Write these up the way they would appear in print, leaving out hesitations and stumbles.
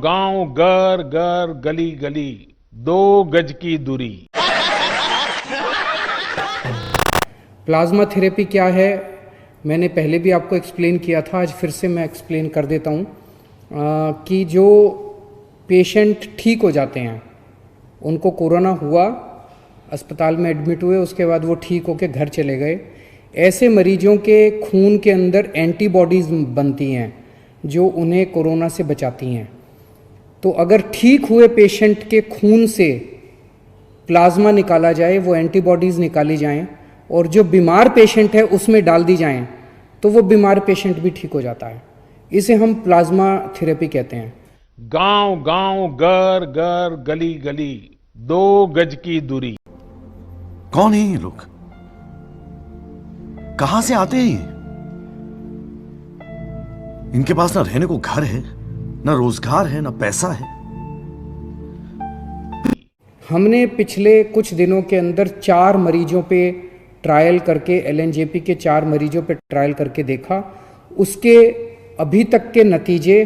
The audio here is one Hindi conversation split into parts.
गांव घर घर गली गली 2 गज की दूरी। प्लाज्मा थेरेपी क्या है, मैंने पहले भी आपको एक्सप्लेन किया था, आज फिर से मैं एक्सप्लेन कर देता हूँ कि जो पेशेंट ठीक हो जाते हैं, उनको कोरोना हुआ, अस्पताल में एडमिट हुए, उसके बाद वो ठीक होकर घर चले गए, ऐसे मरीजों के खून के अंदर एंटीबॉडीज़ बनती हैं जो उन्हें कोरोना से बचाती हैं। तो अगर ठीक हुए पेशेंट के खून से प्लाज्मा निकाला जाए, वो एंटीबॉडीज़ निकाली जाएं और जो बीमार पेशेंट है उसमें डाल दी जाएं, तो वो बीमार पेशेंट भी ठीक हो जाता है। इसे हम प्लाज्मा थेरेपी कहते हैं। गांव गांव घर घर गली गली 2 गज की दूरी। कौन है ये लोग? कहां से आते हैं ये? इनके पास ना रहने को घर है, ना रोजगार है, ना पैसा है। हमने पिछले कुछ दिनों के अंदर 4 मरीजों पे ट्रायल करके, एलएनजेपी के 4 मरीजों पे ट्रायल करके देखा। उसके अभी तक के नतीजे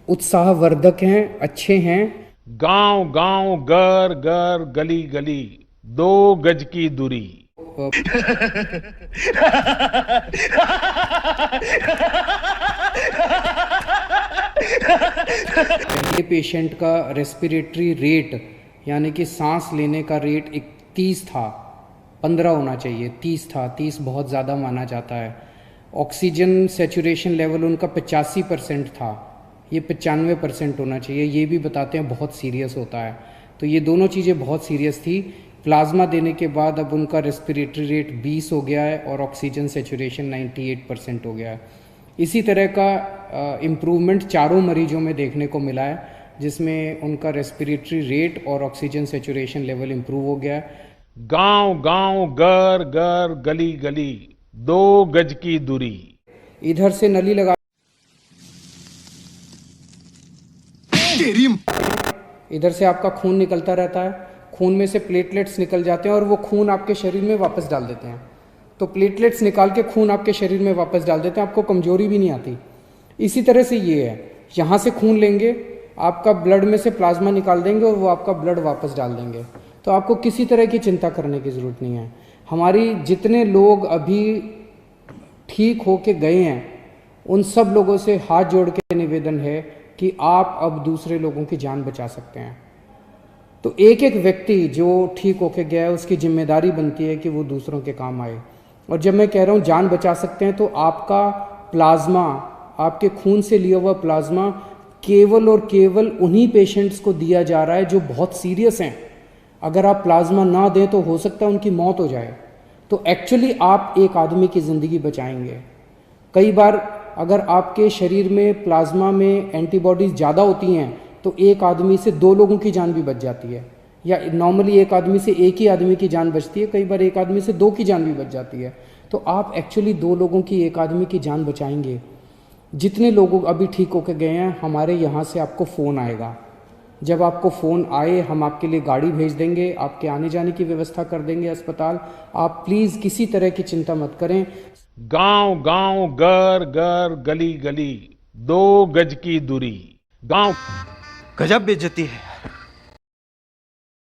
उत्साहवर्धक हैं, अच्छे हैं। गांव गांव घर घर गली गली 2 गज की दूरी। पहले पेशेंट का रेस्पिरेटरी रेट यानी कि सांस लेने का रेट 31 था, 15 होना चाहिए, 30 था, 30 बहुत ज़्यादा माना जाता है। ऑक्सीजन सेचुरेशन लेवल उनका 85% था, ये 95% होना चाहिए, ये भी बताते हैं बहुत सीरियस होता है। तो ये दोनों चीज़ें बहुत सीरियस थी। प्लाज्मा देने के बाद अब उनका रेस्पिरेटरी रेट 20 हो गया है और ऑक्सीजन सेचुरेशन 98% हो गया है। इसी तरह का इम्प्रूवमेंट 4 मरीजों में देखने को मिला है, जिसमें उनका रेस्पिरेटरी रेट और ऑक्सीजन सेचुरेशन लेवल इम्प्रूव हो गया है। गांव गांव घर घर गली गली 2 गज की दूरी। इधर से नली लगा, इधर से आपका खून निकलता रहता है, खून में से प्लेटलेट्स निकल जाते हैं और वो खून आपके शरीर में वापस डाल देते हैं। तो प्लेटलेट्स निकाल के खून आपके शरीर में वापस डाल देते हैं, आपको कमजोरी भी नहीं आती। इसी तरह से ये है, यहाँ से खून लेंगे, आपका ब्लड में से प्लाज्मा निकाल देंगे और वो आपका ब्लड वापस डाल देंगे। तो आपको किसी तरह की चिंता करने की ज़रूरत नहीं है। हमारी जितने लोग अभी ठीक हो के गए हैं, उन सब लोगों से हाथ जोड़ के निवेदन है कि आप अब दूसरे लोगों की जान बचा सकते हैं। तो एक एक व्यक्ति जो ठीक होके गया है, उसकी जिम्मेदारी बनती है कि वो दूसरों के काम आए। और जब मैं कह रहा हूँ जान बचा सकते हैं, तो आपका प्लाज्मा, आपके खून से लिया हुआ प्लाज्मा केवल और केवल उन्हीं पेशेंट्स को दिया जा रहा है जो बहुत सीरियस हैं। अगर आप प्लाज्मा ना दें तो हो सकता है उनकी मौत हो जाए। तो एक्चुअली आप एक आदमी की ज़िंदगी बचाएंगे। कई बार अगर आपके शरीर में प्लाज्मा में एंटीबॉडीज़ ज़्यादा होती हैं तो एक आदमी से 2 लोगों की जान भी बच जाती है, या नॉर्मली एक आदमी से एक ही आदमी की जान बचती है, कई बार एक आदमी से 2 की जान भी बच जाती है। तो आप एक्चुअली 2 लोगों की, एक आदमी की जान बचाएंगे। जितने लोग अभी ठीक होकर गए हैं, हमारे यहाँ से आपको फ़ोन आएगा। जब आपको फ़ोन आए, हम आपके लिए गाड़ी भेज देंगे, आपके आने जाने की व्यवस्था कर देंगे अस्पताल। आप प्लीज़ किसी तरह की चिंता मत करें। गांव गांव घर घर गली गली 2 गज की दूरी। गांव गजब बेइज्जती है।